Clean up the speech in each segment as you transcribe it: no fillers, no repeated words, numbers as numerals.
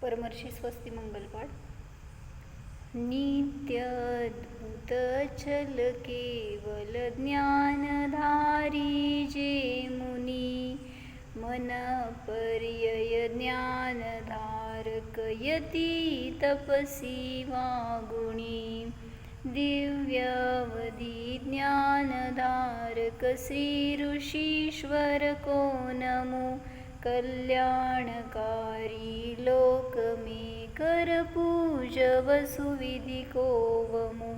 परमर्षी स्वस्ति मंगलपाठ। नित्य अद्भुत चल केवल ज्ञानधारी जे मुनी, मन पर्यय ज्ञानधारक यती तपसी वागुणी। दिव्यावधी ज्ञानधारक श्री ऋषीश्वर को नमो, कल्याणकारी लोकमे कर पूज वसुविधि को वमो।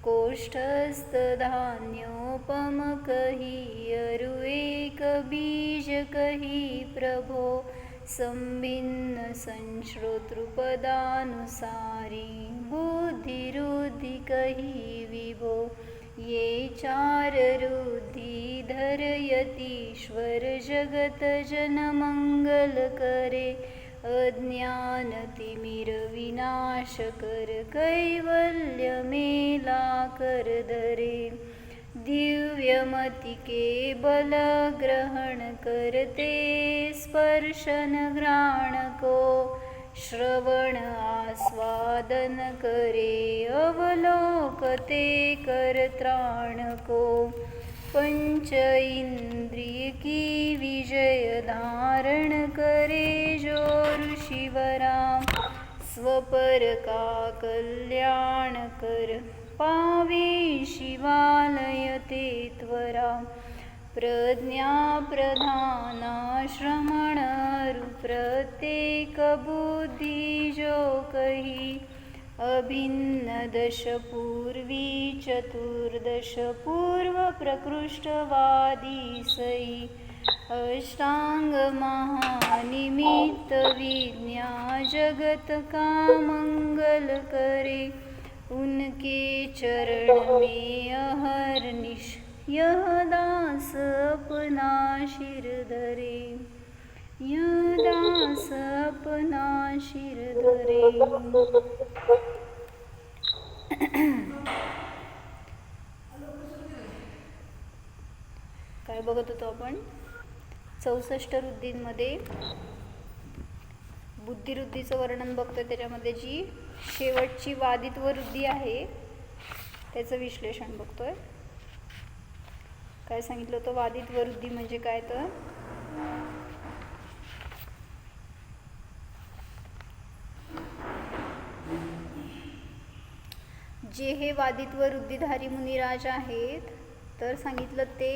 कोष्ठस्थ धान्योपम कही अरु एक बीज कही प्रभो, संभिन्न संश्रोतृपदानुसारी बुद्धिरुद्धि कही विभो। ये चार रुद्धि धरयतीश्वर जगत जन मंगल करे, अज्ञान तिमिर विनाश कर कैवल्य मेला कर धरे। दिव्यमति के बल ग्रहण करते स्पर्शन घ्राण को, श्रवण आस्वादन करे अवलोकते कर त्राण को। पंच इंद्रिय की विजय धारण करे जो ऋषिवरा, स्वपर का कल्याण कर पावे शिवालय ते त्वरा। प्रज्ञा प्रधाना श्रमण प्रत्येक बुद्धि जो कही, अभिन्न दश पूर्वी चतुर्दश पूर्व प्रकृष्टवादी सई। अष्टांग महानिमित्त विज्ञा जगत का मंगल करे, उनके चरण में अहर्निश यह दास अपना शिर धरे, यह दास अपना शिर धरे। काय बघत होतो आपण? 64 रुद्धींमध्ये बुद्धिरुद्धीचं वर्णन बघतोय। त्याच्यामध्ये जी शेवटची वादित्व रुद्धी आहे त्याचं विश्लेषण बघतोय। काय सांगितलं होतं? वादित्व रुद्धी म्हणजे काय? तर जे हे वादित्व रुद्धिधारी मुनिराज आहेत, तर सांगितलं ते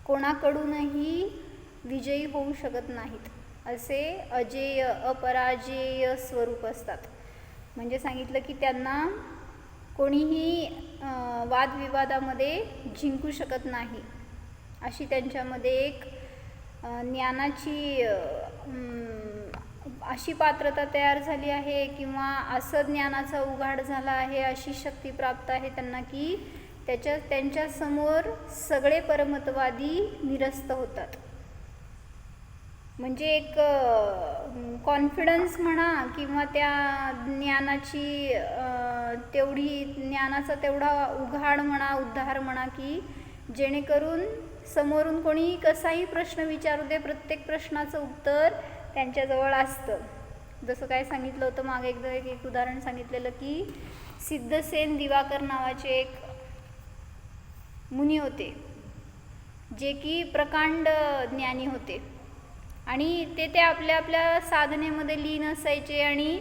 कोणाकडूनही विजयी होऊ शकत नाहीत, असे अजेय अपराजेय स्वरूप असतात। म्हणजे सांगितलं की त्यांना कोणीही वादविवादामध्ये जिंकू शकत नाही, अशी त्यांच्यामध्ये एक ज्ञानाची अशी पात्रता तयार झाली आहे, किंवा असं ज्ञानाचा उघाड झाला आहे, अशी शक्ती प्राप्त आहे त्यांना की त्यांच्या समोर सगळे परमतवादी निरस्त होतात। म्हणजे एक कॉन्फिडन्स म्हणा, किंवा त्या ज्ञानाची ज्ञानाचा तेवढा उघाड म्हणा, उद्धार म्हणा, की जेणेकरून समोरून कोणी कसाही प्रश्न विचारू दे, प्रत्येक प्रश्नाचं उत्तर त्यांच्याजवळ असतं। जसं काय सांगितलं होतं मागे एकदा एक उदाहरण सांगितलेलं की सिद्धसेन दिवाकर नावाचे एक मुनी होते, जे की प्रकांड ज्ञानी होते, आणि ते आपल्या आपल्या साधनेमध्ये लीन असायचे, आणि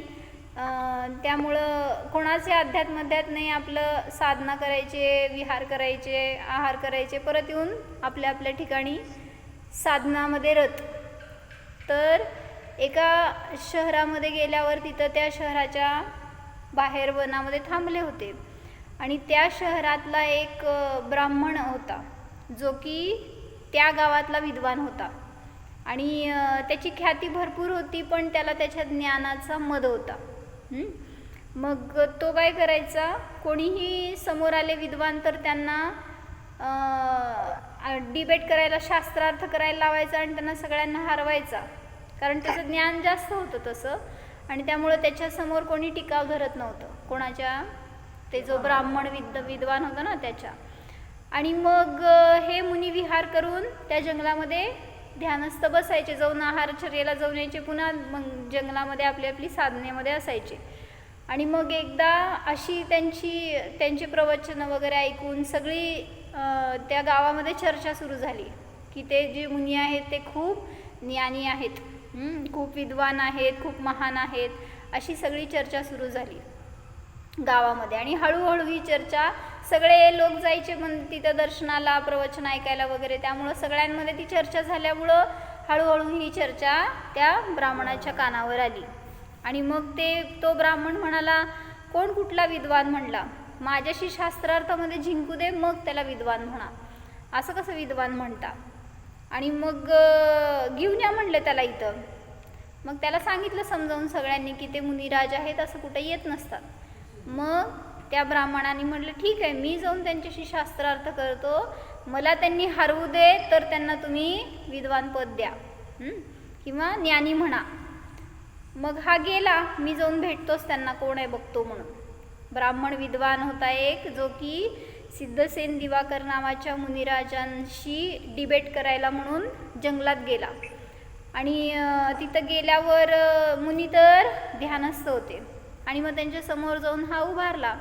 त्यामुळं कोणाचे अध्यात्मध्यात नाही, आपलं साधना करायचे, विहार करायचे, आहार करायचे, परत येऊन आपल्या आपल्या ठिकाणी साधनामध्ये रत। तर एका शहरामध्ये गेल्यावर तिथं त्या शहराच्या बाहेर वनामध्ये थांबले होते, आणि त्या शहरातला एक ब्राह्मण होता जो की त्या गावातला विद्वान होता, आणि त्याची ख्याती भरपूर होती, पण त्याला त्याच्या ज्ञानाचा मद होता। मग तो काय करायचा, कोणीही समोर आले विद्वान तर त्यांना डिबेट करायला, शास्त्रार्थ करायला लावायचा, आणि त्यांना सगळ्यांना हरवायचा, कारण त्याचं ज्ञान जास्त होतं तसं, आणि त्यामुळं त्याच्यासमोर कोणी टिकाव धरत नव्हतं, कोणाच्या, ते जो ब्राह्मण विद्वान होता ना त्याच्या। आणि मग हे मुनी विहार करून त्या जंगलामध्ये ध्यानस्थ बसायचे, जाऊन आहारचर्येला जाऊन यायचे, पुन्हा मग जंगलामध्ये आपली आपली साधनेमध्ये असायचे. आणि मग एकदा अशी त्यांची प्रवचनं वगैरे ऐकून सगळी त्या गावामध्ये चर्चा सुरू झाली की ते जे मुनी आहेत ते खूप ज्ञानी आहेत, खूप विद्वान आहेत, खूप महान आहेत, अशी सगळी चर्चा सुरू झाली गावामध्ये. आणि हळूहळू ही चर्चा, सगळे लोक जायचे पण तिथं दर्शनाला, प्रवचन ऐकायला वगैरे, त्यामुळं सगळ्यांमध्ये ती चर्चा झाल्यामुळं हळूहळू ही चर्चा त्या ब्राह्मणाच्या कानावर आली. आणि मग तो ब्राह्मण म्हणाला, कोण कुठला विद्वान म्हणला, माझ्याशी शास्त्रार्थामध्ये जिंकू दे, मग त्याला विद्वान म्हणा, असं कसं विद्वान म्हणता. आणि मग घेऊन या म्हणले त्याला इथं. मग त्याला सांगितलं समजावून सगळ्यांनी की ते मुनिराज आहेत, असं कुठं येत नसतात. मग त्या ब्राह्मणाने म्हटलं ठीक आहे, मी जाऊन त्यांच्याशी शास्त्रार्थ करतो, मला त्यांनी हरवू दे तर त्यांना तुम्ही विद्वान पद द्या किंवा ज्ञानी म्हणा. मग हा गेला, मी जाऊन भेटतोच त्यांना, कोण आहे बघतो म्हणून. ब्राह्मण विद्वान होता एक, जो की सिद्धसेन दिवाकर नावाच्या मुनिराजांशी डिबेट करायला म्हणून जंगलात गेला. आणि तिथं गेल्यावर मुनी तर ध्यानस्थ होते. आणि मग त्यांच्या समोर जाऊन हा उभारला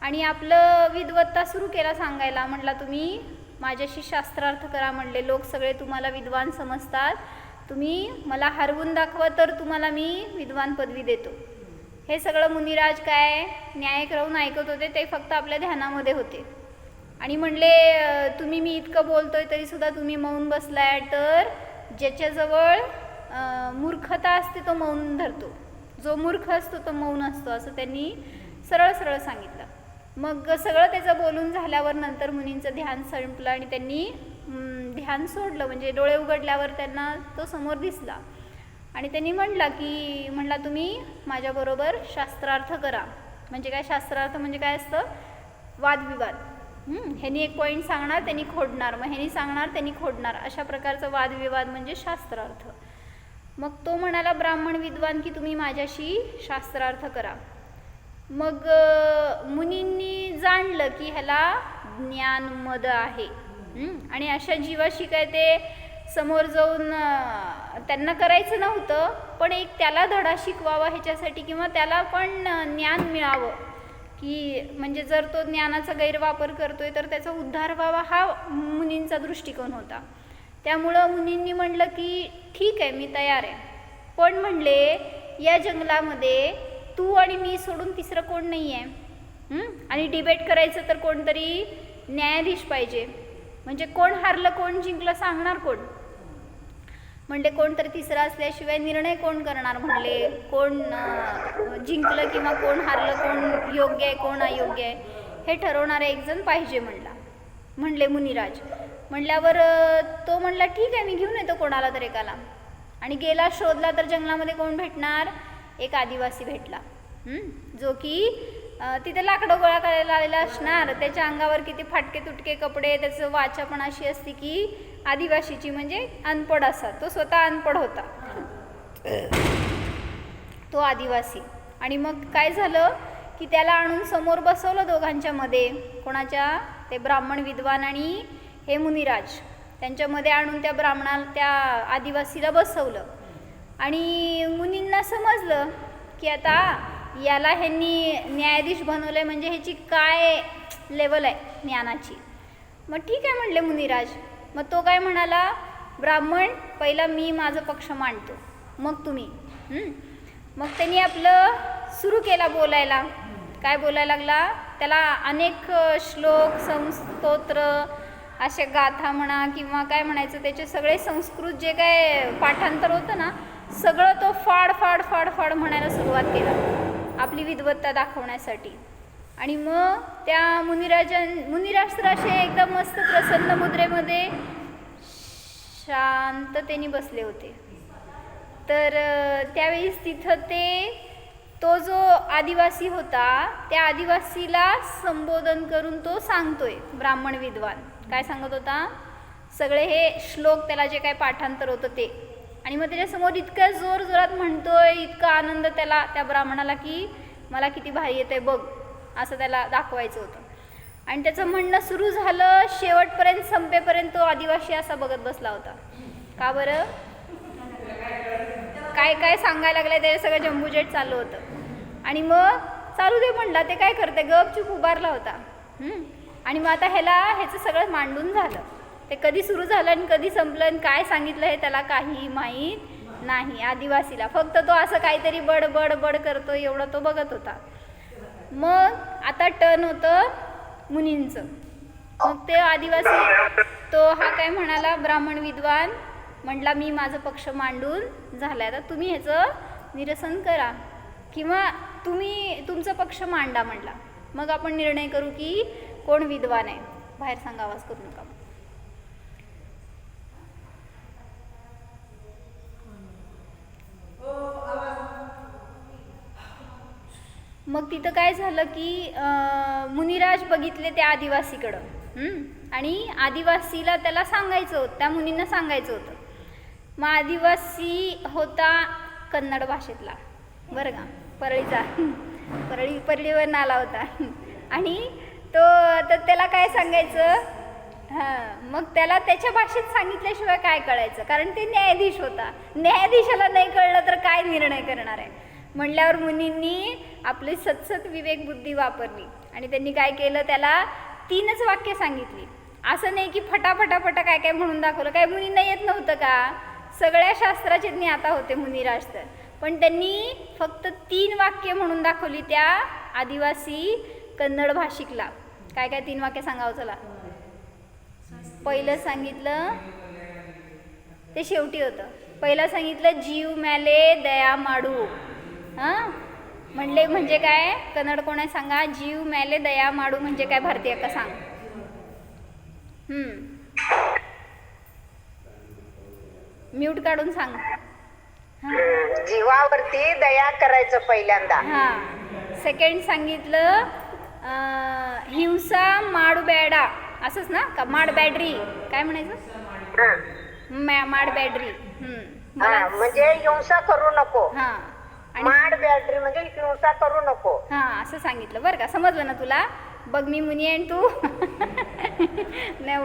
आणि आपलं विद्वत्ता सुरू केला सांगायला. म्हटला तुम्ही माझ्याशी शास्त्रार्थ करा म्हणले, लोक सगळे तुम्हाला विद्वान समजतात, तुम्ही मला हरवून दाखवा तर तुम्हाला मी विद्वान पदवी देतो. हे सगळं मुनिराज काय न्यायिक राहून ऐकत होते, ते फक्त आपल्या ध्यानामध्ये होते. आणि म्हणले तुम्ही मी इतकं बोलतोय तरीसुद्धा तुम्ही मौन बसलाय, तर ज्याच्याजवळ मूर्खता असते तो मौन धरतो, जो मूर्ख असतो तो मौन असतो, असं त्यांनी सरळ सरळ सांगितलं. मग सगळं त्याचं बोलून झाल्यावर नंतर मुनींचं ध्यान संपलं आणि त्यांनी ध्यान सोडलं. म्हणजे डोळे उघडल्यावर त्यांना तो समोर दिसला आणि त्यांनी म्हणला तुम्ही माझ्याबरोबर शास्त्रार्थ करा. म्हणजे काय शास्त्रार्थ म्हणजे काय असतं, वादविवाद. ह्यानी एक पॉईंट सांगणार, त्यांनी खोडणार, मग ह्यानी सांगणार, त्यांनी खोडणार, अशा प्रकारचा वादविवाद म्हणजे शास्त्रार्थ. मग तो म्हणाला ब्राह्मण विद्वान की तुम्ही माझ्याशी शास्त्रार्थ करा. मग मुनींनी जाणलं की ह्याला ज्ञान मद आहे. आणि अशा जीवाशी काय ते समोर जाऊन त्यांना करायचं नव्हतं, पण एक त्याला धडा शिकवावा ह्याच्यासाठी, किंवा त्याला पण ज्ञान मिळावं की म्हणजे जर तो ज्ञानाचा गैरवापर करतोय तर त्याचा उद्धार व्हावा, हा मुनींचा दृष्टिकोन होता. त्यामुळं मुनींनी म्हणलं की ठीक आहे मी तयार आहे, पण म्हणले या जंगलामध्ये तू आणि मी सोडून तिसरं कोण नाही आहे. आणि डिबेट करायचं तर कोणतरी न्यायाधीश पाहिजे, म्हणजे कोण हारलं कोण जिंकलं सांगणार कोण. म्हणले कोणतरी तिसरा असल्याशिवाय निर्णय कोण करणार. म्हणले कोण जिंकलं किंवा कोण हारलं, कोण योग्य आहे कोण अयोग्य आहे हे ठरवणारा एक जण पाहिजे म्हणले मुनिराज. म्हणल्यावर तो म्हणला ठीक आहे मी घेऊन येतो कोणाला तर एकाला. आणि गेला, शोधला, तर जंगलामध्ये कोण भेटणार, एक आदिवासी भेटला, जो की तिथे लाकडं गोळा करायला आलेला असणार. त्याच्या अंगावर किती फाटके तुटके कपडे, त्याचं वाचा पण अशी असते की आदिवासीची, म्हणजे अनपढ असा. तो स्वतः अनपढ होता तो आदिवासी. आणि मग काय झालं की त्याला आणून समोर बसवलं दोघांच्या मध्ये, कोणाच्या, ते ब्राह्मण विद्वान आणि हे मुनिराज, त्यांच्यामध्ये आणून त्या आदिवासीला बसवलं. आणि मुनींना समजलं की आता याला ह्यांनी न्यायाधीश बनवलंय, म्हणजे ह्याची काय लेवल आहे ज्ञानाची. मग ठीक आहे म्हणले मुनिराज. मग तो काय म्हणाला, ब्राह्मण पहिला मी माझा पक्ष मांडतो, मग तुम्ही. मग त्यांनी आपलं सुरू केला बोलायला. काय बोलायला लागला, त्याला अनेक श्लोक, स्तोत्र, अशा गाथा म्हणा किंवा काय म्हणायचं, त्याचे सगळे संस्कृत जे काय पाठांतर होतं ना, सगळं तो फाड फाड फाड फाड म्हणायला सुरुवात केला आपली विद्वत्ता दाखवण्यासाठी. आणि मग त्या मुनिराज तर असे एकदम मस्त प्रसन्न मुद्रेमध्ये शांततेने बसले होते. तर त्यावेळेस तिथं तो जो आदिवासी होता त्या आदिवासीला संबोधन करून तो सांगतोय, ब्राह्मण विद्वान काय सांगत होता, सगळे हे श्लोक, त्याला जे काय पाठांतर होतं ते. आणि मग त्याच्यासमोर इतक्या जोरात म्हणतोय, इतका आनंद त्या ब्राह्मणाला की मला किती भारी येतंय बघ, असं त्याला दाखवायचं होतं. आणि त्याचं म्हणणं सुरू झालं, शेवटपर्यंत संपेपर्यंत तो आदिवासी असा बघत बसला होता का बरं? काय काय सांगायला लागलं ते सगळं जम्बूजेट चालू होतं आणि मग चालू दे म्हणला, ते काय करते गपचूप उभारला होता. आणि मग आता ह्याचं सगळं मांडून झालं. ते कधी सुरू झालं आणि कधी संपलं आणि काय सांगितलं हे त्याला काही माहीत नाही आदिवासीला. फक्त तो असं काहीतरी बड बड बड करतो एवढं तो बघत होता. मग आता टर्न होतं मुनींचं. मग ते आदिवासी तो हा काय म्हणाला, ब्राह्मण विद्वान म्हटला मी माझं पक्ष मांडून झालाय, तर तुम्ही ह्याचं निरसन करा किंवा तुम्ही तुमचा पक्ष मांडा म्हटला. मग आपण निर्णय करू की कोण विद्वान आहे. बाहेर सांगा, आवाज करू नका. मग तिथं काय झालं की मुनिराज बघितले त्या आदिवासीकडं आणि आदिवासीला त्याला सांगायचं होतं, त्या मुनींना सांगायचं होतं. मग आदिवासी होता कन्नड भाषेतला बरं का, परळीचा, परळीवर आला होता आणि तर त्याला काय सांगायचं. मग त्याला त्याच्या भाषेत सांगितल्याशिवाय काय कळायचं, कारण ते न्यायाधीश होता. न्यायाधीशाला नाही कळलं तर काय निर्णय करणार आहे म्हणल्यावर मुनींनी आपली सतसत विवेक बुद्धी वापरली आणि त्यांनी काय केलं, त्याला 3च वाक्य सांगितली. असं नाही की फटाफटाफटा काय काय म्हणून दाखवलं. काय मुनींना येत नव्हतं का? सगळ्या शास्त्राचे ज्ञाता होते मुनिराज तर, पण त्यांनी फक्त 3 वाक्य म्हणून दाखवली त्या आदिवासी कन्नड भाषिकला. काय काय 3 वाक्य सांगावं चला. पहिलं सांगितलं ते शेवटी होतं. पहिलं सांगितलं जीव मॅले दया माडू. म्हणले म्हणजे काय, कन्नड कोण आहे सांगा. जीव मॅले दया माडू म्हणजे काय भारतीय का सांग. म्यूट काढून सांग. जीवावरती दया करायचं पहिल्यांदा. सेकंड सांगितलं हिंसा माड बॅडा, असंच ना का, माड बॅडरी काय म्हणायचं, माड बॅडरी. म्हणजे हिंसा करू नको. माड बॅटरी म्हणजे हिंसा करू नको. असं सांगितलं बरं का. समजलं ना तुला? बघ मी मुनी आहे तू नाही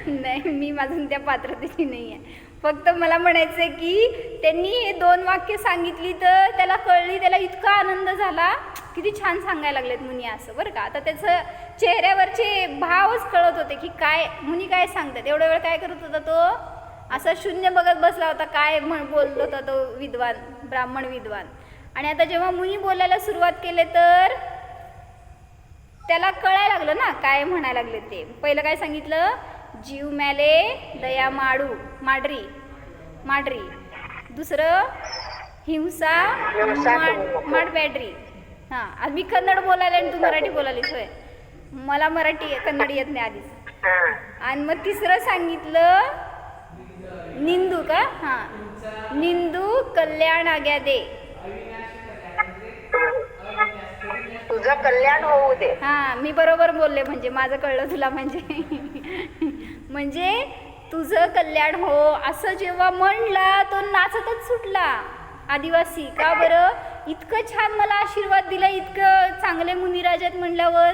नाही, मी अजून त्या पात्रतेची नाही आहे. फक्त मला म्हणायचंय की त्यांनी हे 2 वाक्य सांगितली तर त्याला कळली, त्याला इतका आनंद झाला, किती छान सांगायला लागलेत मुनी असं बरं का. आता त्याचं चेहऱ्यावरचे भावच कळत होते की काय मुनी काय सांगतात. एवढा वेळ काय करत होता तो, असा शून्य बघत बसला होता, काय बोलत होता तो विद्वान, ब्राह्मण विद्वान. आणि आता जेव्हा मुनी बोलायला सुरुवात केले तर त्याला कळायला लागलं ना काय म्हणायला लागले ते. पहिलं काय सांगितलं, जीव मॅले दया माडरी. दुसरं हिंसा माड बॅडरी. आज मी कन्नड बोलायला आणि तू मराठी बोलालीस होय. मला कन्नड येत नाही आधीच. आणि मग तिसरं सांगितलं निंदू का. निंदू कल्याण आग्या दे. तुझं कल्याण होऊ दे. मी बरोबर बोलले म्हणजे माझं कळलं तुला. म्हणजे तुझं कल्याण हो असं जेव्हा म्हणला तो नाचतच सुटला आदिवासी. का बरं, इतकं छान मला आशीर्वाद दिला, इतकं चांगले मुनिराज आहेत म्हणल्यावर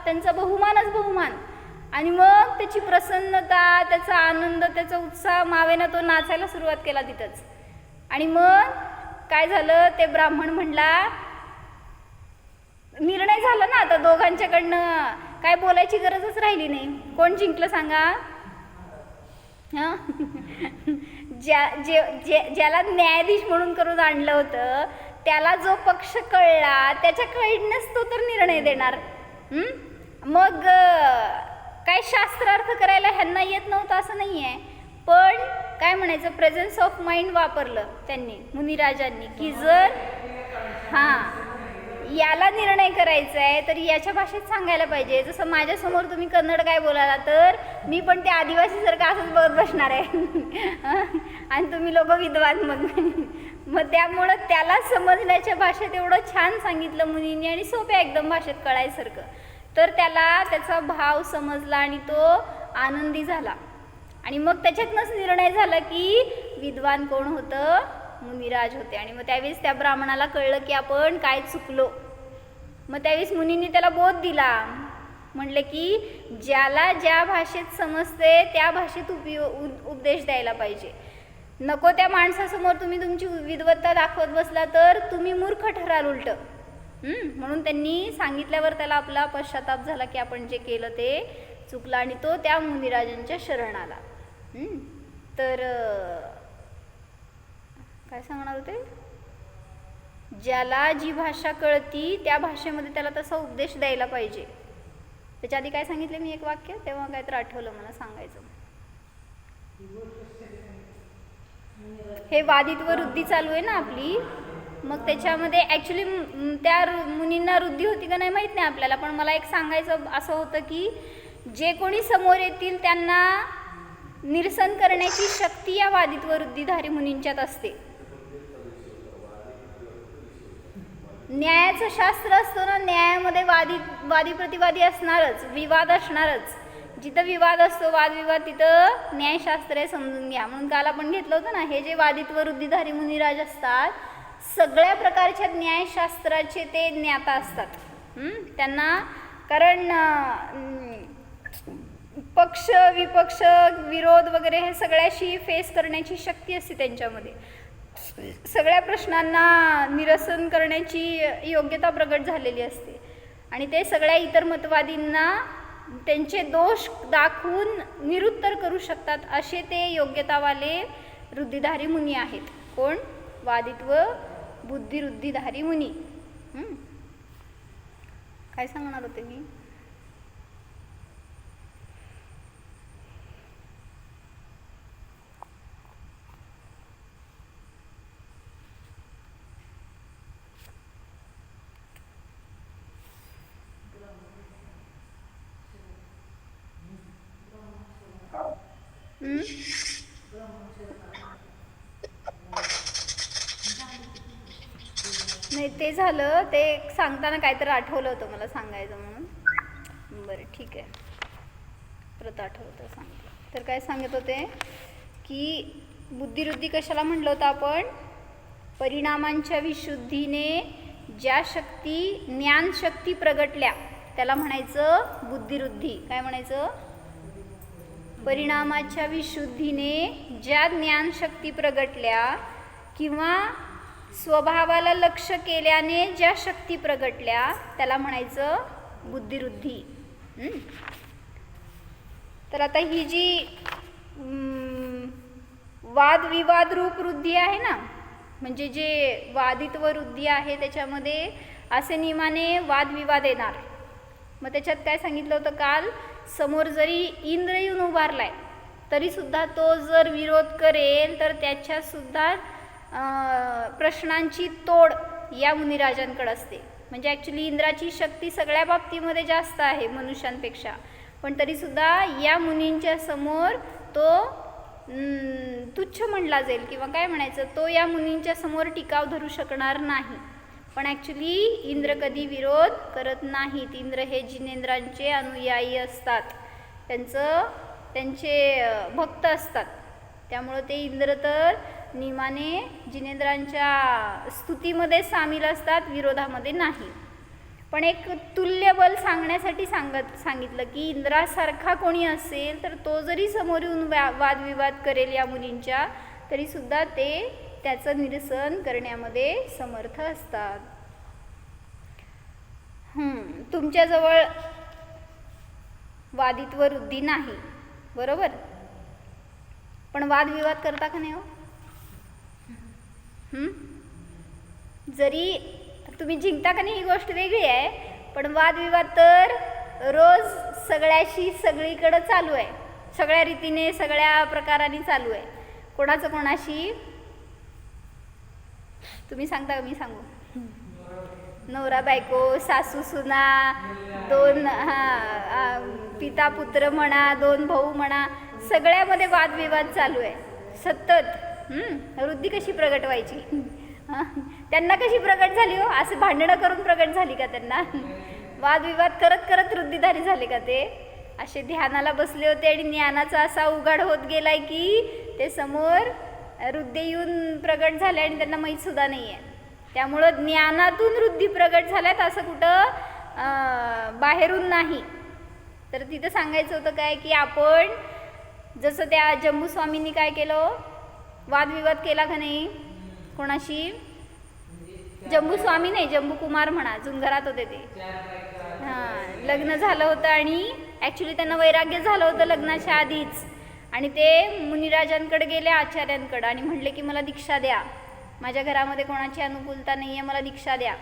त्यांचा बहुमानच बहुमान. आणि मग त्याची प्रसन्नता, त्याचा आनंद, त्याचा उत्साह मावेना तो नाचायला सुरुवात केला तिथंच. आणि मग काय झालं, ते ब्राह्मण म्हणला, निर्णय झाला ना आता दोघांच्याकडनं, काय बोलायची गरजच राहिली नाही. कोण जिंकलं सांगा. ज्याला न्यायाधीश म्हणून करून आणलं होतं त्याला जो पक्ष कळला त्याच्याकडनंच तो तर निर्णय देणार. मग काय शास्त्रार्थ करायला ह्यांना येत नव्हतं असं नाही आहे, पण काय म्हणायचं, प्रेझेन्स ऑफ माइंड वापरलं त्यांनी, मुनिराजांनी, की जर याला निर्णय करायचा आहे तर याच्या भाषेत सांगायला पाहिजे. जसं माझ्यासमोर तुम्ही कन्नड काय बोलाला तर मी पण ते आदिवासीसारखं असंच बघत बसणार आहे आणि तुम्ही लोक विद्वान. मग त्यामुळं त्याला समजण्याच्या भाषेत एवढं छान सांगितलं मुनींनी आणि सोप्या एकदम भाषेत कळायसारखं, तर त्याला त्याचा भाव समजला आणि तो आनंदी झाला. आणि मग त्याच्यातनंच निर्णय झाला की विद्वान कोण होतं, मुनिराज होते. आणि मग त्यावेळेस त्या ब्राह्मणाला कळलं की आपण काय चुकलो. मग त्यावेळेस मुनींनी त्याला बोध दिला म्हणले की ज्याला ज्या भाषेत समजते त्या भाषेत उपदेश द्यायला पाहिजे. नको त्या माणसासमोर तुम्ही तुमची विद्वत्ता दाखवत बसला तर तुम्ही मूर्ख ठराल उलटं. म्हणून त्यांनी सांगितल्यावर त्याला आपला पश्चाताप झाला की आपण जे केलं ते चुकलं आणि तो त्या मुनिराजांच्या शरण आला. तर काय सांगणार होते, ज्याला जी भाषा कळती त्या भाषेमध्ये त्याला तसा उपदेश द्यायला पाहिजे. त्याच्या आधी काय सांगितले मी एक वाक्य, तेव्हा काय तर आठवलं मला सांगायचं. हे वादित्व वृद्धी चालू आहे ना आपली, मग त्याच्यामध्ये ॲक्च्युली त्या मुनींना वृद्धी होती का नाही माहीत नाही आपल्याला, पण मला एक सांगायचं असं होतं की जे कोणी समोर येतील त्यांना निरसन करण्याची शक्ती या वादित्व वृद्धिधारी मुनींच्यात असते. न्यायाचं शास्त्र असतं ना, न्यायामध्ये वादी प्रतिवादी असणारच, विवाद असणारच. जिथं विवाद असतो, वादविवाद, तिथं न्यायशास्त्र आहे, समजून घ्या. म्हणून काल आपण घेतलं होतं ना, हे जे वादित्व वृद्धिधारी मुनिराज असतात सगळ्या प्रकारच्या न्यायशास्त्राचे ते ज्ञाता असतात. त्यांना कारण पक्ष विपक्ष विरोध वगैरे हे सगळ्याशी फेस करण्याची शक्ती असते त्यांच्यामध्ये. सगळ्या प्रश्नांना निरसन करण्याची योग्यता प्रगट झालेली असते आणि ते सगळ्या इतर मतवादींना त्यांचे दोष दाखवून निरुत्तर करू शकतात असे ते योग्यतावाले वृद्धिधारी मुनी आहेत. कोण? वादित्व बुद्धिवृद्धिधारी मुनी. काय सांगणार होते मी? नाही ते झालं, ते सांगताना काहीतरी आठवलं होतं मला सांगायचं म्हणून. बरं ठीक आहे, परत आठवलं तर सांगतो. तर काय सांगत होते की बुद्धिवृद्धी कशाला म्हटलं होतं आपण? परिणामांच्या विशुद्धीने ज्या शक्ती ज्ञानशक्ती प्रगटल्या त्याला म्हणायचं बुद्धिवृद्धी. काय म्हणायचं? परिणामाच्या विशुद्धीने ज्या ज्ञानशक्ती प्रगटल्या किंवा स्वभावाला लक्ष केल्याने ज्या शक्ती प्रगटल्या त्याला म्हणायचं बुद्धिवृद्धी. तर आता ही जी वादविवाद रूप वृद्धी आहे ना, म्हणजे जे वादित्व वृद्धी आहे त्याच्यामध्ये असे नियमाने वादविवाद येणार. मग त्याच्यात काय सांगितलं होतं काल, समोर जरी इंद्र येऊन उभारलाय तरीसुद्धा तो जर विरोध करेल तर त्याच्यासुद्धा प्रश्नांची तोड या मुनिराजांकडे असते. म्हणजे ॲक्च्युली इंद्राची शक्ती सगळ्या बाबतीमध्ये जास्त आहे मनुष्यांपेक्षा, पण तरीसुद्धा या मुनींच्या समोर तो तुच्छ म्हणला जाईल किंवा काय म्हणायचं, तो या मुनींच्या समोर टिकाव धरू शकणार नाही. पण ॲक्च्युली इंद्र कधी विरोध करत नाहीत. इंद्र हे जिनेंद्रांचे अनुयायी असतात, त्यांचे भक्त असतात. त्यामुळं ते इंद्र तर नियमाने जिनेंद्रांच्या स्तुतीमध्ये सामील असतात, विरोधामध्ये नाही. पण एक तुल्यबल सांगण्यासाठी सांगितलं की इंद्रासारखा कोणी असेल तर तो जरी समोर येऊन वादविवाद करेल या मुलींच्या तरीसुद्धा ते त्याचं निरसन करण्यामध्ये समर्थ असतात. तुमच्याजवळ वादित्व वृद्धी नाही, बरोबर, पण वादविवाद करता का नाही हो? जरी तुम्ही जिंकता का नाही ही गोष्ट वेगळी आहे, पण वादविवाद तर रोज सगळ्याशी सगळीकडं चालू आहे, सगळ्या रीतीने सगळ्या प्रकाराने चालू आहे. कोणाचं कोणाशी? तुम्ही सांगता का मी सांगू? नवरा बायको, सासू सुना, दोन पिता पुत्र म्हणा, दोन भाऊ म्हणा, सगळ्यामध्ये वादविवाद चालू आहे सतत. वृद्धी कशी प्रगट व्हायची? त्यांना कशी प्रगट झाली हो? असे भांडणं करून प्रगट झाली का त्यांना? वादविवाद करत करत वृद्धिधारी झाले का ते? असे ध्यानाला बसले होते आणि ज्ञानाचा असा उघाड होत गेलाय की ते समोर वृद्धी येऊन प्रगट झाले आणि त्यांना माहीत सुद्धा नाही आहे. त्यामुळं ज्ञानातून वृद्धी प्रगट झाल्यात असं कुठं बाहेरून नाही. तर तिथं सांगायचं होतं काय की आपण जसं त्या जंबूस्वामींनी काय केलं, वादविवाद केला का नाही कोणाशी, जंबूस्वामी नाही जंबूकुमार म्हणा, घरात होते ते, हां लग्न झालं होतं आणि ॲक्च्युली त्यांना वैराग्य झालं होतं लग्नाच्या आधीच, आणि ते मुनिराजांकडे गेले आचार्यांकडे आणि म्हणले की मला दीक्षा द्या, माझ्या घरामध्ये कोणाची अनुकूलता नाही आहे, मला दीक्षा द्या.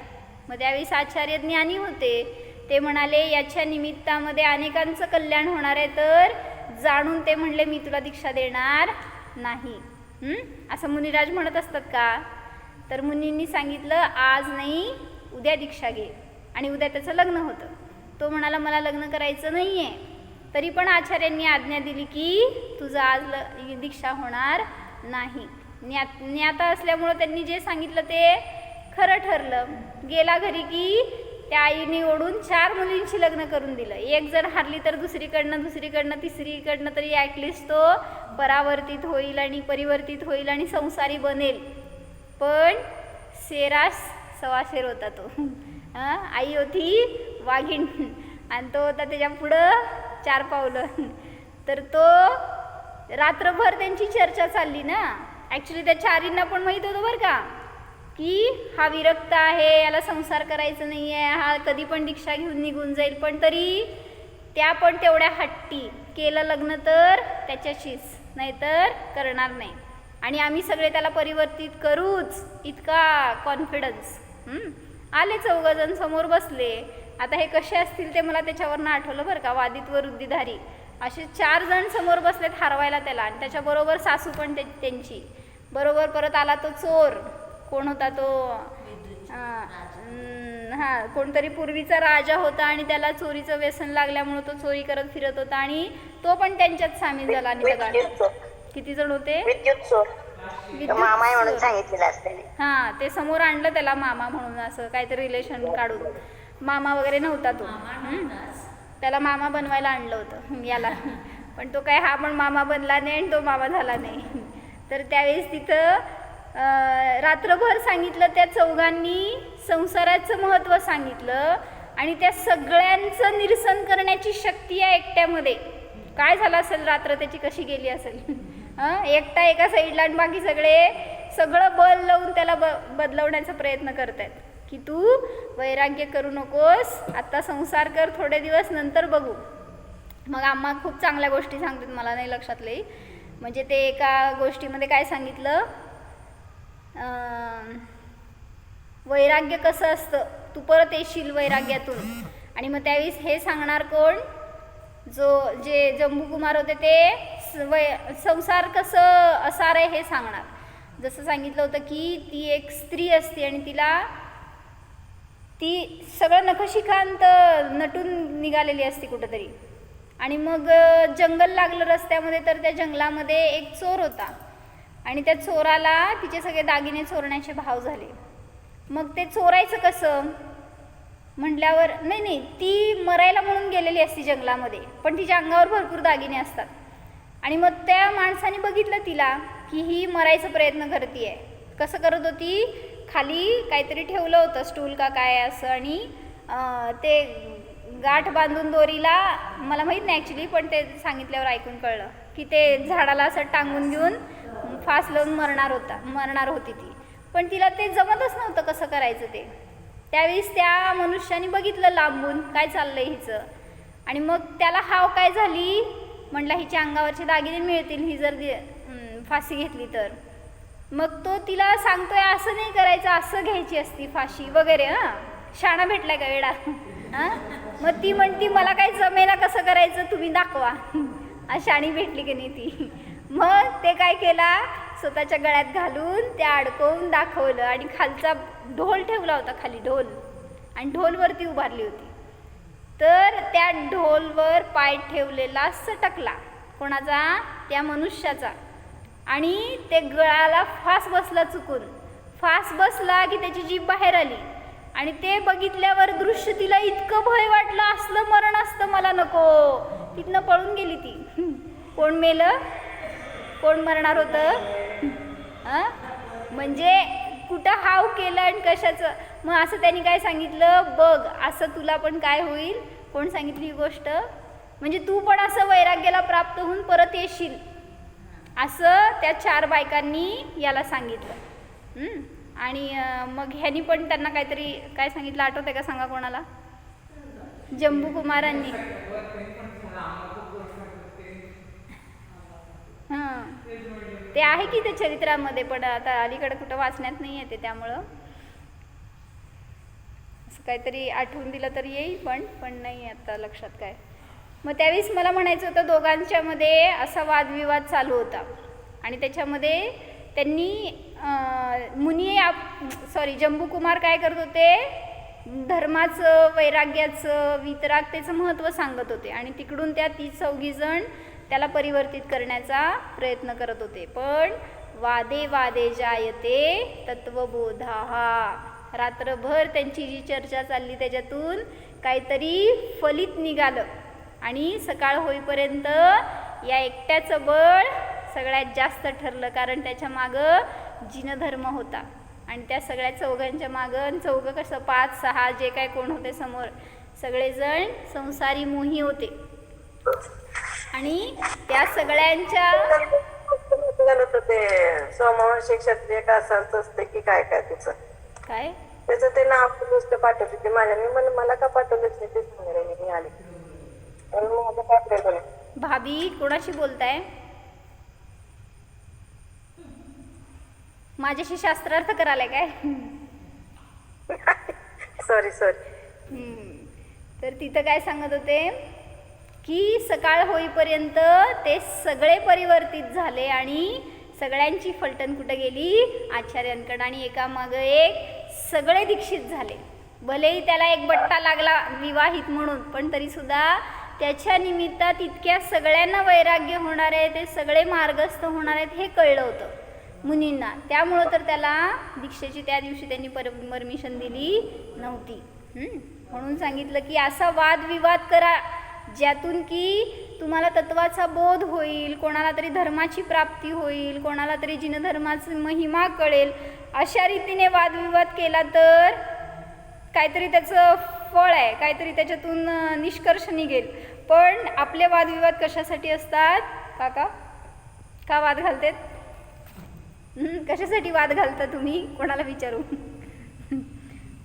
मग त्यावेळेस आचार्य ज्ञानी होते, ते म्हणाले याच्या निमित्तामध्ये अनेकांचं कल्याण होणार आहे, तर जाणून ते म्हणले मी तुला दीक्षा देणार नाही. असं मुनिराज म्हणत असतात का? तर मुनींनी सांगितलं आज नाही उद्या दीक्षा घे, आणि उद्या त्याचं लग्न होतं. तो म्हणाला मला लग्न करायचं नाही आहे, तरी पण आचार्यांनी आज्ञा दिली की तुझं आज दीक्षा होणार नाही. ज्ञाता असल्यामुळं त्यांनी जे सांगितलं ते खरं ठरलं. गेला घरी की त्या आईने ओढून 4 मुलींशी लग्न करून दिलं. एक जर हारली तर दुसरीकडनं तिसरीकडनं तरी ॲटलिस्ट तो परावर्तित होईल आणि परिवर्तित होईल आणि संसारी बनेल. पण शेरास सवाशेर होता तो. आई होती वाघीण आणि तो होता त्याच्या पुढं 4 पावलं. तर तो रात्रभर त्यांची चर्चा चालली ना. ॲक्च्युली त्या 4ींना पण माहीत होतं बरं का की हा विरक्त आहे, याला संसार करायचं नाही आहे, हा कधी पण दीक्षा घेऊन निघून जाईल. पण तरी त्या पण तेवढ्या हट्टी, केलं लग्न तर त्याच्याशीच, नाहीतर करणार नाही, आणि आम्ही सगळे त्याला परिवर्तित करूच, इतका कॉन्फिडन्स. आले 4 जण समोर बसले. आता हे कसे असतील ते मला त्याच्यावरनं आठवलं बरं का, वादित वृद्धिधारी असे 4 जण समोर बसलेत हरवायला त्याला, आणि त्याच्याबरोबर सासू पण त्यांची बरोबर. परत आला तो चोर, कोण होता तो, हां कोणतरी पूर्वीचा राजा होता, आणि त्याला चोरीचं व्यसन लागल्यामुळं तो चोरी करत फिरत होता, आणि तो पण त्यांच्यात सामील झाला. आणि किती जण होते, मामा म्हणून सांगितलेलं असतं. हां ते समोर आणलं त्याला मामा म्हणून, असं काहीतरी रिलेशन काढून. मामा वगैरे नव्हता तो, त्याला मामा बनवायला आणलं होतं याला, पण तो काय हा पण मामा बनला नाही आणि तो मामा झाला नाही. तर त्यावेळेस तिथं रात्रभर सांगितलं त्या 4घांनी, संसाराचं महत्त्व सांगितलं, आणि त्या सगळ्यांचं निरसन करण्याची शक्ती आहे एकट्यामध्ये. काय झालं असेल रात्र त्याची, कशी गेली असेल. एकटा एका साईडला आणि बाकी सगळं बल लावून त्याला बदलवण्याचा प्रयत्न करत आहेत की तू वैराग्य करू नकोस, आता संसार कर, थोडे दिवस नंतर बघू. मग आम्हा खूप चांगल्या गोष्टी सांगतात, मला नाही लक्षातले. म्हणजे ते एका गोष्टीमध्ये काय सांगितलं, वैराग्य कसं असतं, तू परत येशील वैराग्यातून. आणि मग त्यावेळेस हे सांगणार कोण, जे जंबूकुमार होते ते संसार कसं असार आहे हे सांगणार. जसं सांगितलं होतं की ती एक स्त्री असते आणि ती सगळं नखशिखांत नटून निघालेली असते कुठंतरी, आणि मग जंगल लागलं रस्त्यामध्ये. तर त्या जंगलामध्ये एक चोर होता, आणि त्या चोराला तिचे सगळे दागिने चोरण्याचे भाव झाले. मग ते चोरायचं कसं म्हटल्यावर, नाही ती मरायला म्हणून गेलेली असती जंगलामध्ये, पण तिच्या अंगावर भरपूर दागिने असतात. आणि मग त्या माणसाने बघितलं तिला की ही मरायचा प्रयत्न करते आहे. कसं करत होती, खाली काहीतरी ठेवलं होतं स्टूल का काय असं, आणि ते गाठ बांधून दोरीला, मला माहीत नाही ॲक्च्युली, पण ते सांगितल्यावर ऐकून कळलं की ते झाडाला असं टांगून घेऊन फास लावून मरणार होती ती. पण तिला ते जमतच नव्हतं कसं करायचं ते. त्यावेळेस त्या मनुष्याने बघितलं लांबून काय चाललंय हिचं, आणि मग त्याला हाव काय झाली, म्हटलं हिच्या अंगावरचे दागिने मिळतील ही जर फाशी घेतली तर. मग तो तिला सांगतोय असं नाही करायचं, असं घ्यायची असती फाशी वगैरे. शाणा भेटलाय का वेडा. मग ती म्हणती मला काय जमेना कसं करायचं, तुम्ही दाखवा. शाणी भेटली की नाही ती. मग ते काय केला, स्वतःच्या गळ्यात घालून त्या अडकवून दाखवलं, आणि खालचा ढोल ठेवला होता खाली, ढोल, आणि ढोलवरती उभारली होती. तर त्या ढोलवर पाय ठेवलेला सटकला, कोणाचा, त्या मनुष्याचा, आणि ते गळाला फास बसला, चुकून फास बसला की त्याची जीभ बाहेर आली. आणि ते बघितल्यावर दृश्य तिला इतकं भय वाटलं, असलं मरण असतं मला नको. तिथनं पळून गेली ती. कोण मेलं, कोण मरणार होतं. म्हणजे कुठं हाव केलं आणि कशाचं. मग असं त्यांनी काय सांगितलं, बघ असं तुला पण काय होईल. कोण सांगितली ही गोष्ट, म्हणजे तू पण असं वैराग्याला प्राप्त होऊन परत येशील, असं त्या 4 बायकांनी याला सांगितलं. आणि मग ह्यांनी पण त्यांना काहीतरी काय सांगितलं आठवतंय का? सांगा कोणाला? जंबूकुमारांनी. हां, ते आहे की ते चरित्रामध्ये, पण आता अलीकडे कुठं वाचण्यात नाही येते, त्यामुळं असं काहीतरी आठवून दिलं तर येईल, पण नाही आता लक्षात काय. मग त्यावेळेस मला म्हणायचं होतं, दोघांच्यामध्ये असा वादविवाद चालू होता आणि त्याच्यामध्ये त्यांनी जंबूकुमार काय करत होते, धर्माचं, वैराग्याचं, वितरागतेचं महत्त्व सांगत होते आणि तिकडून त्या 30-40 जण त्याला परिवर्तित करण्याचा प्रयत्न करत होते. पण वादे वादे जायते तत्वबोधाः, रात्रभर त्यांची जी चर्चा चालली त्याच्यातून काहीतरी फलित निघालं आणि सकाळ होईपर्यंत या एकट्याचं बळ सगळ्यात जास्त ठरलं, कारण त्याच्या मागं जिनधर्म होता आणि त्या सगळ्या चौघांच्या मागं, चौघं कसं 5-6 जे काय कोण होते समोर, सगळेजण संसारी मोही होते आणि त्या सगळ्यांच्या ते सोमवंशी क्षत्रिय कासारचं असते की काय काय त्याचं काय त्याचं ते नाव गोष्ट पाठवते ते माझ्या, मी मला का पाठवलंच नाही ते सांगणार मी आले माझं पाठवलं. भाभी कोणाशी बोलताय? माझ्याशी शास्त्रार्थ करायला काय? सॉरी. तर तिथं काय सांगत होते की सकाळ होईपर्यंत ते सगळे परिवर्तित झाले आणि सगळ्यांची फलटण कुठं गेली? आचार्यांकडे, आणि एकामागं एक सगळे दीक्षित झाले. भलेही त्याला एक बट्टा लागला विवाहित म्हणून, पण तरीसुद्धा त्याच्या निमित्तात इतक्या सगळ्यांना वैराग्य होणार आहे, ते सगळे मार्गस्थ होणार आहेत हे कळलं होतं मुनींना. त्यामुळं तर त्याला दीक्षेची त्या दिवशी त्यांनी परमिशन दिली नव्हती. म्हणून सांगितलं की असा वादविवाद करा ज्यातून की तुम्हाला तत्वाचा बोध होईल, कोणाला तरी धर्माची प्राप्ती होईल, कोणाला तरी जिनधर्माची महिमा कळेल. अशा रीतीने वादविवाद केला तर काहीतरी त्याचं फळ आहे, काहीतरी त्याच्यातून निष्कर्ष निघेल. पण आपले वादविवाद कशासाठी असतात काका? का वाद घालतात? कशासाठी वाद घालता तुम्ही? कोणाला विचारू?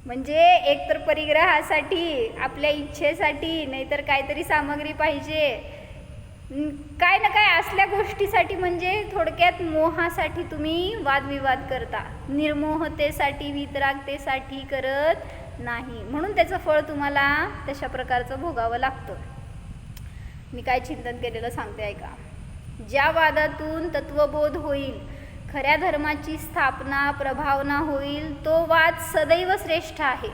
म्हणजे एकतर परिग्रहासाठी, आपल्या इच्छेसाठी, नाहीतर काहीतरी सामग्री पाहिजे, काय ना काय असल्या गोष्टीसाठी, म्हणजे थोडक्यात मोहासाठी तुम्ही वादविवाद करता, निर्मोहतेसाठी, वितरागतेसाठी करत नाही. म्हणून त्याचं फळ तुम्हाला तशा प्रकारचं भोगावं लागतं. मी काय चिंतन केलेलं सांगते ऐका. ज्या वादातून तत्वबोध होईल, खऱ्या धर्माची स्थापना, प्रभावना होईल, तो वाद सदैव श्रेष्ठ आहे.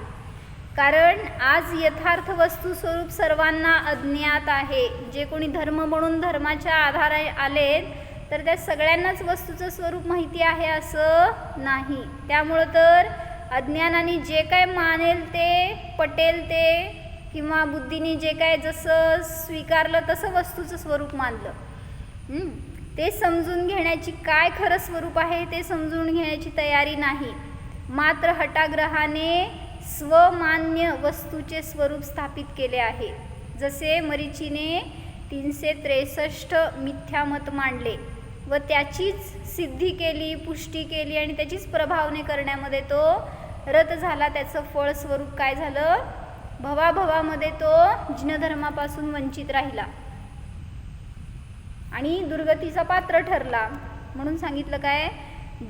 कारण आज यथार्थ वस्तू स्वरूप सर्वांना अज्ञात आहे. जे कोणी धर्म म्हणून धर्माच्या आधारे आलेत तर त्या सगळ्यांनाच वस्तूचं स्वरूप माहिती आहे असं नाही. त्यामुळं तर अज्ञानाने जे काय मानेल ते, पटेल ते, किंवा बुद्धीने जे काय जसं स्वीकारलं तसं वस्तूचं स्वरूप मानलं. ते समजून घेण्याची काय खरं स्वरूप आहे ते समजून घेण्याची तयारी नाही. मात्र हटाग्रहाने स्वमान्य वस्तूचे स्वरूप स्थापित केले आहे. जसे मरीचीने 363 मिथ्यामत मांडले व त्याचीच सिद्धी केली, पुष्टी केली आणि त्याचीच प्रभावने करण्यामध्ये तो रत झाला. त्याचं फळ स्वरूप काय झालं? भवाभवामध्ये तो जिनधर्मापासून वंचित राहिला आणि दुर्गतीचा पात्र ठरला. म्हणून सांगितलं काय?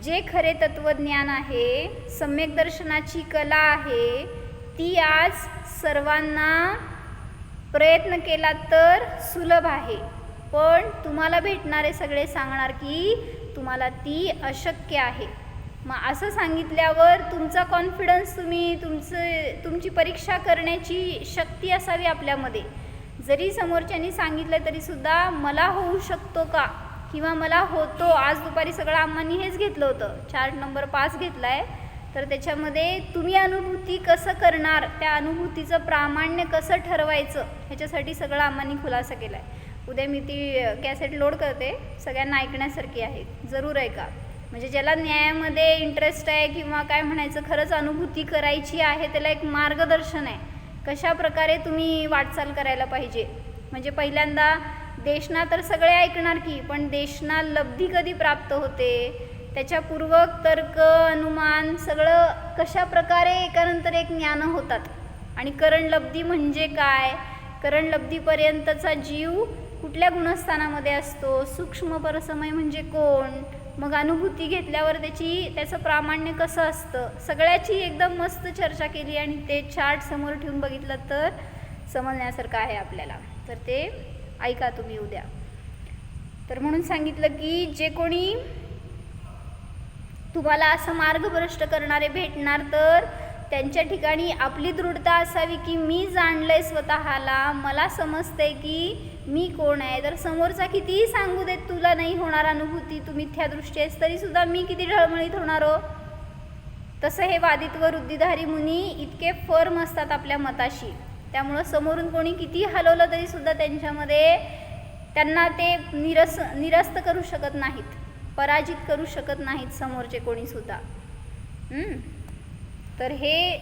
जे खरे तत्वज्ञान आहे, सम्यक दर्शनाची कला आहे, ती आज सर्वांना प्रयत्न केला तर सुलभ आहे. पण तुम्हाला भेटणारे सगळे सांगणार की तुम्हाला ती अशक्य आहे. मग असं सांगितल्यावर तुमचा कॉन्फिडन्स, तुमची परीक्षा करण्याची शक्ती असावी आपल्यामध्ये. जरी समोरच्यांनी सांगितलं तरीसुद्धा मला होऊ शकतो का, किंवा मला होतो. आज दुपारी सगळं आम्हांनी हेच घेतलं होतं, चार्ट नंबर 5 घेतला आहे. तर त्याच्यामध्ये तुम्ही अनुभूती कसं करणार, त्या अनुभूतीचं प्रामाण्य कसं ठरवायचं, ह्याच्यासाठी सगळं आम्हांनी खुलासा केला आहे. उद्या मी ती कॅसेट लोड करते, सगळ्यांना ऐकण्यासारखी आहे, जरूर ऐका. म्हणजे ज्याला न्यायामध्ये इंटरेस्ट आहे किंवा काय म्हणायचं, खरंच अनुभूती करायची आहे, त्याला एक मार्गदर्शन आहे कशा प्रकारे तुम्ही वाटचाल करायला पाहिजे. म्हणजे पहिल्यांदा देशना तर सगळे ऐकणार की, पण देशना लब्धी कधी प्राप्त होते, त्याच्या पूर्वक तर्क अनुमान सगळं कशा प्रकारे एकानंतर एक ज्ञान होतात. आणि करण लब्धी म्हणजे काय, करण लब्धीपर्यंतचा जीव कुठल्या गुणस्थानामध्ये असतो, सूक्ष्म परसमय म्हणजे कोण, मग अनुभूती घेतल्यावर त्याचं प्रामाण्य कसं असतं, सगळ्याची एकदम मस्त चर्चा केली. आणि ते चार्ट समोर ठेवून बघितलं तर समजण्यासारखं आहे आपल्याला. तर ते ऐका तुम्ही उद्या. तर म्हणून सांगितलं की जे कोणी तुम्हाला असं मार्गभ्रष्ट करणारे भेटणार तर त्यांच्या ठिकाणी आपली दृढता असावी की मी जाणलंय स्वतःला, मला समजतंय की मी कोण आहे. तर समोरचा कितीही सांगू देत तुला नाही होणार अनुभूती, तू मिथ्यादृष्टी आहेस, तरीसुद्धा मी किती ढळमळीत होणार हो. तसं हे वादित्व वृद्धिधारी मुनी इतके फर्म असतात आपल्या मताशी, त्यामुळं समोरून कोणी किती हलवलं तरीसुद्धा त्यांच्यामध्ये त्यांना ते निरस्त करू शकत नाहीत, पराजित करू शकत नाहीत समोरचे कोणीसुद्धा. तर हे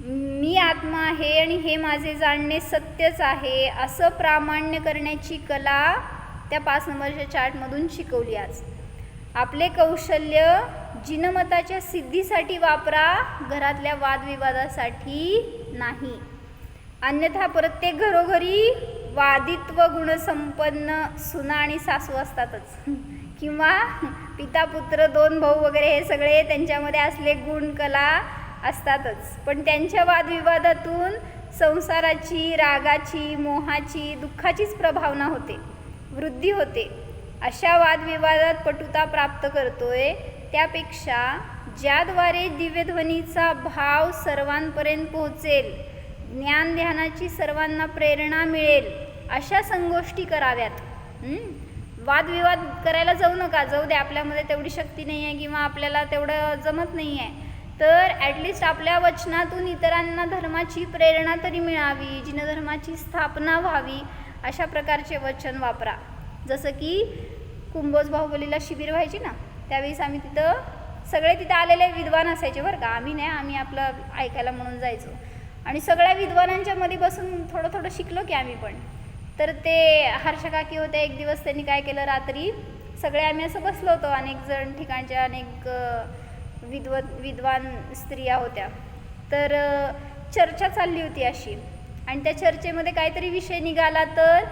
मी आत्मा आहे आणि हे माझे जाणणे सत्यच आहे असं प्रामाण्य करण्याची कला त्या 5 नंबरच्या चार्टमधून शिकवली आज. आपले कौशल्य जिनमताच्या सिद्धीसाठी वापरा, घरातल्या वादविवादासाठी नाही. अन्यथा प्रत्येक घरोघरी वादित्व गुणसंपन्न सुना आणि सासू असतातच, किंवा पिता पुत्र 2 भाऊ वगैरे हे सगळे त्यांच्यामध्ये असले गुण कला असतातच. पण त्यांच्या वादविवादातून संसाराची, रागाची, मोहाची, दुःखाचीच प्रभावना होते, वृद्धी होते. अशा वादविवादात पटुता प्राप्त करतोय, त्यापेक्षा ज्याद्वारे दिव्यध्वनीचा भाव सर्वांपर्यंत पोहोचेल, ज्ञान ध्यानाची सर्वांना प्रेरणा मिळेल, अशा संगोष्टी कराव्यात. वादविवाद करायला जाऊ नका, जाऊ दे आपल्यामध्ये तेवढी शक्ती नाही आहे किंवा आपल्याला तेवढं जमत नाही आहे, तर ॲटलिस्ट आपल्या वचनातून इतरांना धर्माची प्रेरणा तरी मिळावी, जिनधर्माची स्थापना व्हावी, अशा प्रकारचे वचन वापरा. जसं की कुंभोज बाहुबलीला शिबिर व्हायची ना, त्यावेळेस आम्ही सगळे तिथं आलेले विद्वान असायचे बरं का, आम्ही नाही, आम्ही आपलं ऐकायला म्हणून जायचो आणि सगळ्या विद्वानांच्या मध्ये बसून थोडं थोडं शिकलो की आम्ही पण. तर ते हर्ष काकी होत्या, एक दिवस त्यांनी काय केलं, रात्री सगळे आम्ही असं बसलो होतो, अनेक जण ठिकाणच्या अनेक विद्वान स्त्रिया होत्या, तर चर्चा चालली होती अशी. आणि त्या चर्चेमध्ये काहीतरी विषय निघाला, तर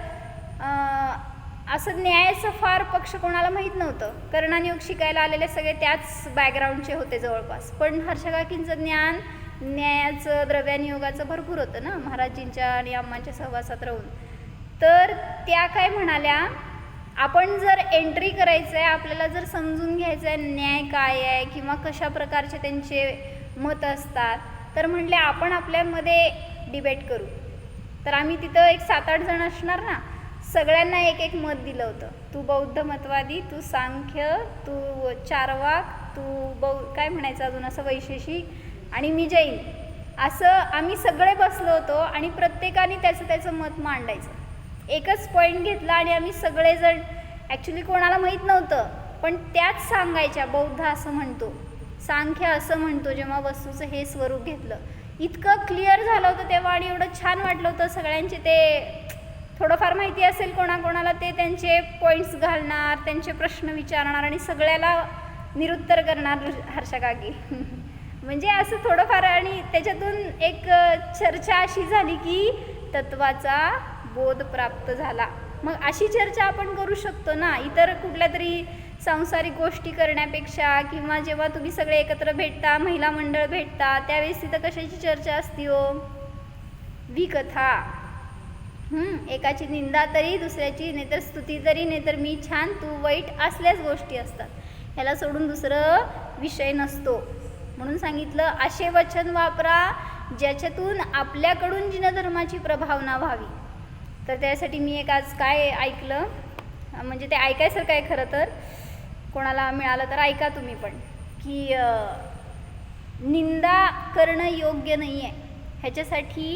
असं न्यायाचं फार पक्ष कोणाला माहीत नव्हतं. कर्णानियोग शिकायला आलेले सगळे त्याच बॅकग्राऊंडचे होते जवळपास, पण हर्षकाकींचं ज्ञान न्यायाचं, द्रव्यानियोगाचं भरपूर होतं ना, महाराजींच्या आणि अम्मांच्या सहवासात राहून. तर त्या काय म्हणाल्या, आपण जर एंट्री करायचं आहे, आपल्याला जर समजून घ्यायचं आहे न्याय काय आहे किंवा कशा प्रकारचे त्यांचे मत असतात, तर म्हटले आपण आपल्यामध्ये डिबेट करू. तर आम्ही तिथं एक 7-8 जण असणार ना, सगळ्यांना एक एक मत दिलं होतं. तू बौद्ध मतवादी, तू सांख्य, तू चारवाक, तू काय म्हणायचं अजून असं वैशेषिक, आणि मी जैन. असं आम्ही सगळे बसलो होतो आणि प्रत्येकाने त्याचं मत मांडायचं. एकच पॉईंट घेतला आणि आम्ही सगळेजण, ॲक्च्युली कोणाला माहीत नव्हतं, पण त्याच सांगायच्या. बौद्ध असं म्हणतो, सांख्य असं म्हणतो, जेव्हा वस्तूचं हे स्वरूप घेतलं. इतकं क्लिअर झालं होतं तेव्हा आणि एवढं छान वाटलं होतं. सगळ्यांचे ते थोडंफार माहिती असेल कोणाकोणाला, ते त्यांचे पॉईंट्स घालणार, त्यांचे प्रश्न विचारणार आणि सगळ्याला निरुत्तर करणार हर्षकाकी. म्हणजे असं थोडंफार, आणि त्याच्यातून एक चर्चा अशी झाली की तत्वाचा बोध प्राप्त झाला. मग अशी चर्चा आपण करू शकतो ना, इतर कुठल्या तरी सांसारिक गोष्टी करण्यापेक्षा, किंवा जेव्हा तुम्ही सगळे एकत्र भेटता, महिला मंडळ भेटता, त्यावेळेस तिथं कशाची चर्चा असती हो, विकथा. एकाची निंदा तरी, दुसऱ्याची नाहीतर स्तुती तरी, नाहीतर मी छान तू वाईट, असल्याच गोष्टी असतात. ह्याला सोडून दुसरं विषय नसतो. म्हणून सांगितलं असे वचन वापरा ज्याच्यातून आपल्याकडून जिनधर्माची प्रभावना व्हावी. तर त्यासाठी मी एक आज काय ऐकलं, म्हणजे ते ऐकायसारखं आहे खरं तर, कोणाला मिळालं तर ऐका तुम्ही पण, की निंदा करणं योग्य नाही आहे. ह्याच्यासाठी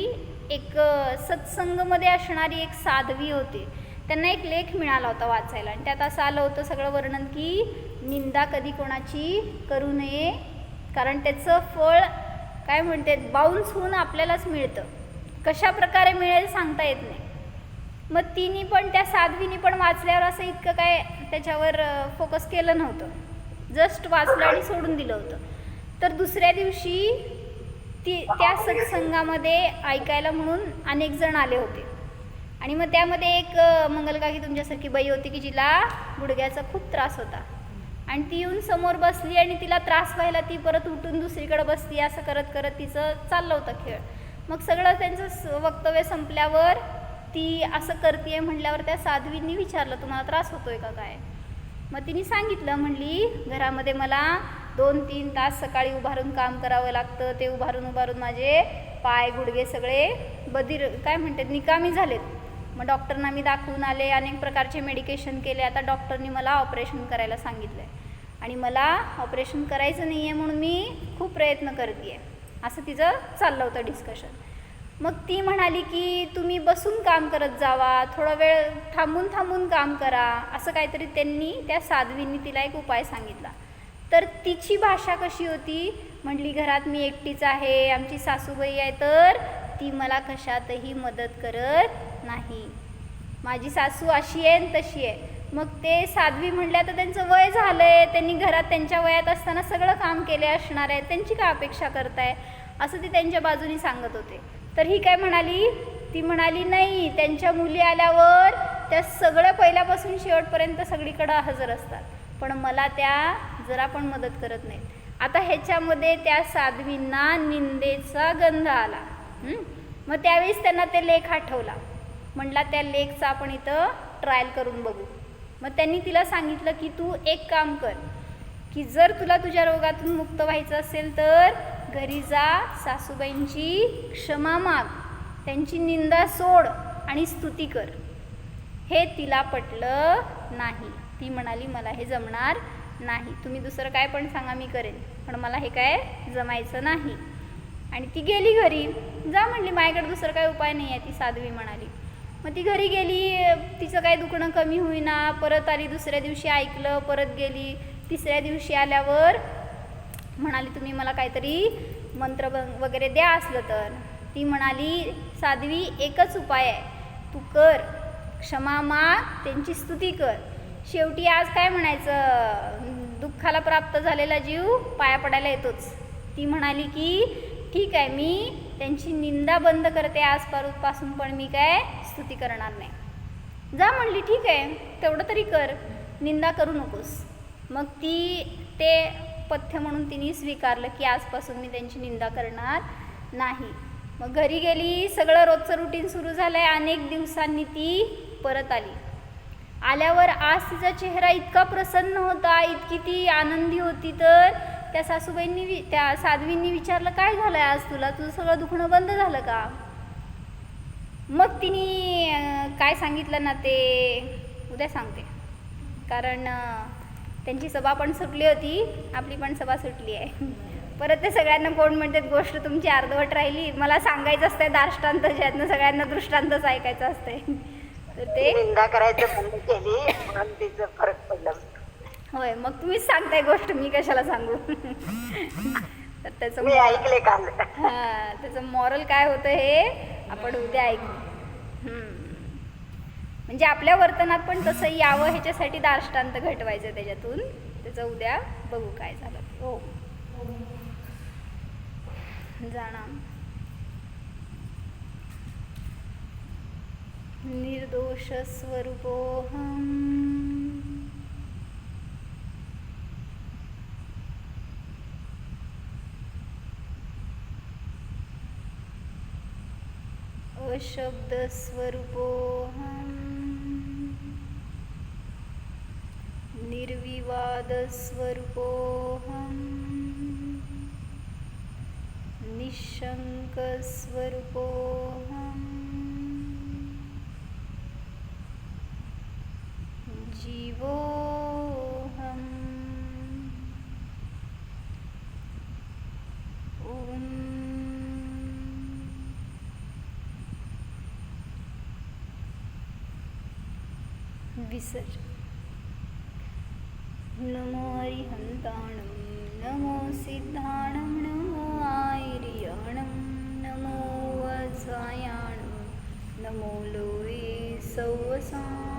एक सत्संगमध्ये असणारी एक साध्वी होती, त्यांना एक लेख मिळाला होता वाचायला, आणि त्यात असं आलं होतं सगळं वर्णन की निंदा कधी कोणाची करू नये, कारण त्याचं फळ काय म्हणते बाउन्स होऊन आपल्यालाच मिळतं. कशा प्रकारे मिळेल सांगता येत नाही. मग तिने पण, त्या साध्वीने पण वाचल्यावर असं इतकं काय त्याच्यावर फोकस केलं नव्हतं, जस्ट वाचलं आणि सोडून दिलं होतं. तर दुसऱ्या दिवशी त्या सत्संगामध्ये ऐकायला म्हणून अनेक जण आले होते आणि मग त्यामध्ये एक मंगलकाकी तुमच्यासारखी बाई होती की जिला गुडघ्याचा खूप त्रास होता आणि ती येऊन समोर बसली आणि तिला त्रास व्हायला ती परत उठून दुसरीकडे बसली, असं करत करत तिचं चाललं होतं खेळ. मग सगळं त्यांचं वक्तव्य संपल्यावर ती असं करते म्हटल्यावर त्या साध्वींनी विचारलं, तुम्हाला त्रास होतोय का काय? मग तिने सांगितलं, म्हणली घरामध्ये मला 2-3 तास सकाळी उभारून काम करावं लागतं, ते उभारून माझे पाय गुडघे सगळे बधीर काय म्हणतात निकामी झालेत. मग डॉक्टरना मी दाखवून आले, अनेक प्रकारचे मेडिकेशन केले. आता डॉक्टरनी मला ऑपरेशन करायला सांगितलं आहे आणि मला ऑपरेशन करायचं नाही आहे म्हणून मी खूप प्रयत्न करते आहे, असं तिचं चाललं होतं डिस्कशन. मग ती म्हणाली की तुम्ही बसून काम करत जावा, थोडा वेळ थांबून काम करा, असं काहीतरी त्यांनी त्या साध्वींनी तिला एक उपाय सांगितला. तर तिची भाषा कशी होती, म्हटली घरात मी एकटीच आहे, आमची सासूबाई आहे तर ती मला कशातही मदत करत नाही, माझी सासू अशी आहे आणि तशी आहे. मग ते साध्वी म्हटल्या तर त्यांचं वय झालं आहे, त्यांनी घरात त्यांच्या वयात असताना सगळं काम केले असणार आहे, त्यांची काय अपेक्षा करताय, असं ती त्यांच्या बाजूनी सांगत होते. तर ही काय म्हणाली, ती म्हणाली नाही, त्यांच्या मुली आल्यावर त्या सगळं पहिल्यापासून शेवटपर्यंत सगळीकडं हजर असतात, पण मला त्या जरा पण मदत करत नाहीत. आता ह्याच्यामध्ये त्या साध्वींना निंदेचा गंध आला. मग त्यावेळेस त्यांना ते लेख आठवला, म्हटला त्या लेखचा आपण इथं ट्रायल करून बघू. मग त्यांनी तिला सांगितलं की तू एक काम कर की जर तुला तुझ्या रोगातून मुक्त व्हायचं असेल तर घरी जा, सासूबाईंची क्षमा माग, त्यांची निंदा सोड आणि स्तुती कर. हे तिला पटलं नाही. ती म्हणाली मला हे जमणार नाही, तुम्ही दुसरं काय पण सांगा मी करेन, पण मला हे काय जमायचं नाही. आणि ती गेली घरी. जा म्हणली, माझ्याकडे दुसरं काय उपाय नाही आहे, ती साध्वी म्हणाली. मग ती घरी गेली, तिचं काय दुखणं कमी होईना, परत आली, दुसऱ्या दिवशी ऐकलं, परत गेली. तिसऱ्या दिवशी आल्यावर म्हणाली तुम्ही मला काहीतरी मंत्र वगैरे द्या असलं तर. ती म्हणाली साध्वी एकच उपाय आहे, तू कर, क्षमा माग, त्यांची स्तुती कर. शेवटी आज काय म्हणायचं, दुःखाला प्राप्त झालेला जीव पाया पडायला येतोच. ती म्हणाली की ठीक आहे, मी त्यांची निंदा बंद करते आजपासून, पण मी काय स्तुती करणार नाही. जा म्हणली, ठीक आहे तेवढं तरी कर, निंदा करू नकोस. मग ते पथ्य म्हणून तिने स्वीकारलं की आजपासून मी त्यांची निंदा करणार नाही. मग घरी गेली, सगळं रोजचं रुटीन सुरू झालं आहे. अनेक दिवसांनी ती परत आली. आल्यावर आज तिचा चेहरा इतका प्रसन्न होता, इतकी ती आनंदी होती. तर त्या सासूबाईंनी त्या साध्वींनी विचारलं काय झालं आहे आज तुला, तुझं सगळं दुखणं बंद झालं का? मग तिने काय सांगितलं ना ते उद्या सांगते, कारण त्यांची सभा पण सुटली होती, आपली पण सभा सुटली आहे. परत ते सगळ्यांना कोण म्हणतात गोष्ट तुमची अर्धवट राहिली, मला सांगायचं असतंय दाष्टांत, ज्यातनं सगळ्यांना दृष्टांतच ऐकायचं असतंय. तर ते निंदा करायचं बंद केली म्हणून तिचं फरक पडला. होय, मग तुम्हीच सांगताय गोष्ट, मी कशाला सांगू. तर त्याचं मी ऐकले काल. हां, त्याचं मॉरल काय होतं हे आपण उद्या ऐकू. म्हणजे आपल्या वर्तनात पण तसं यावं ह्याच्यासाठी दाष्टांत घटवायचं त्याच्यातून. त्याचं उद्या बघू काय झालं. हो जाणा निर्दोष स्वरूपोऽहम् अशब्द स्वरूपोऽहम् निर्विवाद स्वरूपोऽहम् निःशंक स्वरूपोऽहम् जीवोऽहम् ॐ विसर्ज. नमो अरिहन्ताणं, नमो सिद्धाणं, नमो आयर्याणं, नमो वत्सायाणं, नमो लोये सव्वसा